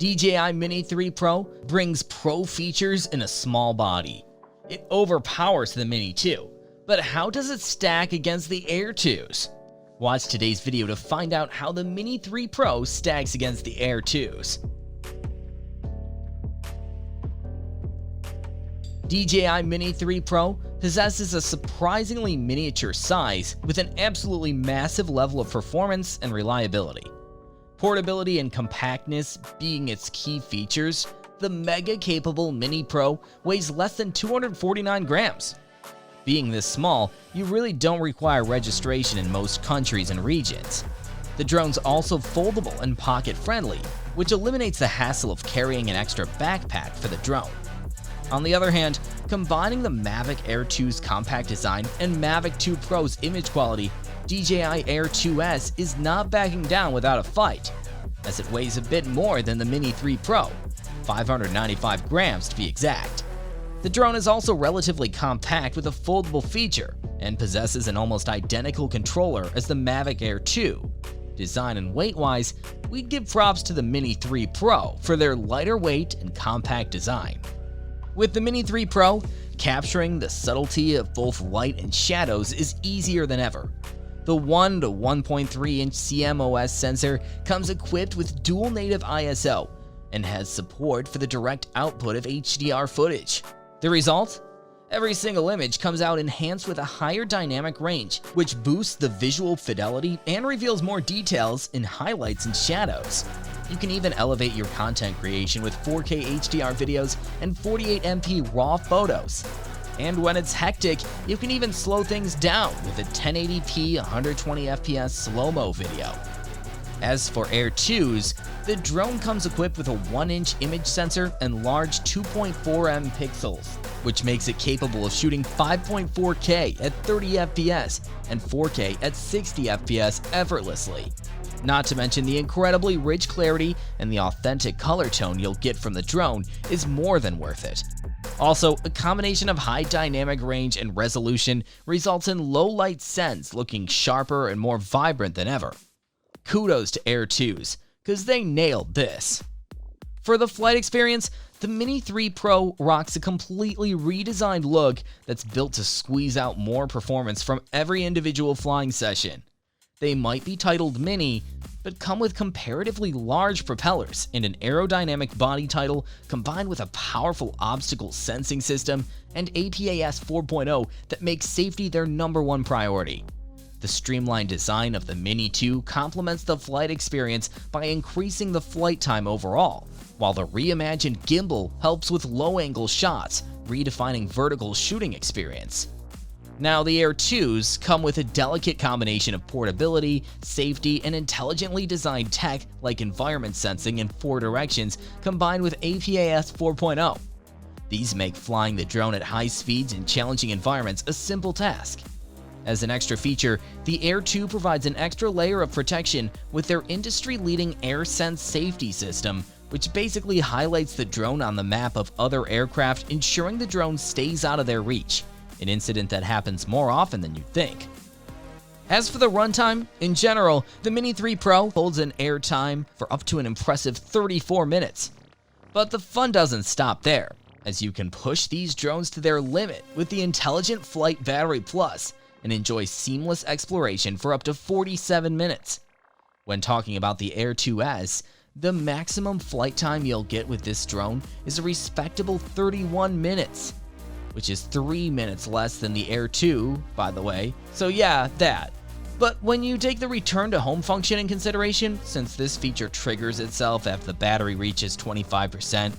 DJI Mini 3 Pro brings pro features in a small body. It overpowers the Mini 2, but how does it stack against the Air 2s? Watch today's video to find out how the Mini 3 Pro stacks against the Air 2s. DJI Mini 3 Pro possesses a surprisingly miniature size with an absolutely massive level of performance and reliability. Portability and compactness being its key features, the mega-capable Mini Pro weighs less than 249 grams. Being this small, you really don't require registration in most countries and regions. The drone's also foldable and pocket-friendly, which eliminates the hassle of carrying an extra backpack for the drone. On the other hand, combining the Mavic Air 2's compact design and Mavic 2 Pro's image quality, DJI Air 2S is not backing down without a fight, as it weighs a bit more than the Mini 3 Pro, 595 grams to be exact. The drone is also relatively compact with a foldable feature and possesses an almost identical controller as the Mavic Air 2. Design and weight-wise, we'd give props to the Mini 3 Pro for their lighter weight and compact design. With the Mini 3 Pro, capturing the subtlety of both light and shadows is easier than ever. The 1 to 1.3 inch CMOS sensor comes equipped with dual native ISO and has support for the direct output of HDR footage. The result? Every single image comes out enhanced with a higher dynamic range, which boosts the visual fidelity and reveals more details in highlights and shadows. You can even elevate your content creation with 4K HDR videos and 48MP RAW photos. And when it's hectic, you can even slow things down with a 1080p 120fps slow-mo video. As for Air 2s, the drone comes equipped with a 1-inch image sensor and large 2.4M pixels, which makes it capable of shooting 5.4K at 30fps and 4K at 60fps effortlessly. Not to mention the incredibly rich clarity and the authentic color tone you'll get from the drone is more than worth it. Also, a combination of high dynamic range and resolution results in low light sends looking sharper and more vibrant than ever. Kudos to Air 2s, cause they nailed this. For the flight experience, the Mini 3 Pro rocks a completely redesigned look that's built to squeeze out more performance from every individual flying session. They might be titled Mini, but come with comparatively large propellers and an aerodynamic body title combined with a powerful obstacle sensing system and APAS 4.0 that makes safety their #1 priority. The streamlined design of the Mini 2 complements the flight experience by increasing the flight time overall, while the reimagined gimbal helps with low-angle shots, redefining vertical shooting experience. Now, the Air 2s come with a delicate combination of portability, safety, and intelligently designed tech like environment sensing in 4 directions combined with APAS 4.0. These make flying the drone at high speeds and challenging environments a simple task. As an extra feature, the Air 2 provides an extra layer of protection with their industry-leading AirSense safety system, which basically highlights the drone on the map of other aircraft, ensuring the drone stays out of their reach, an incident that happens more often than you'd think. As for the runtime, in general, the Mini 3 Pro holds an air time for up to an impressive 34 minutes. But the fun doesn't stop there, as you can push these drones to their limit with the Intelligent Flight Battery Plus, and enjoy seamless exploration for up to 47 minutes. When talking about the Air 2S, the maximum flight time you'll get with this drone is a respectable 31 minutes, which is 3 minutes less than the Air 2, by the way, so yeah, that. But when you take the return to home function in consideration, since this feature triggers itself after the battery reaches 25%,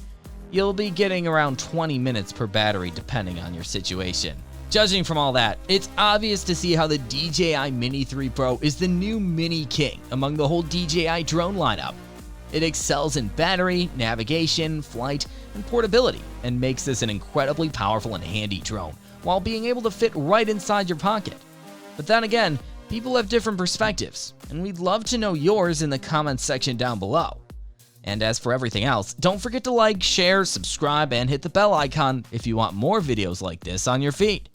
you'll be getting around 20 minutes per battery depending on your situation. Judging from all that, it's obvious to see how the DJI Mini 3 Pro is the new mini king among the whole DJI drone lineup. It excels in battery, navigation, flight, and portability, and makes this an incredibly powerful and handy drone, while being able to fit right inside your pocket. But then again, people have different perspectives, and we'd love to know yours in the comments section down below. And as for everything else, don't forget to like, share, subscribe, and hit the bell icon if you want more videos like this on your feed.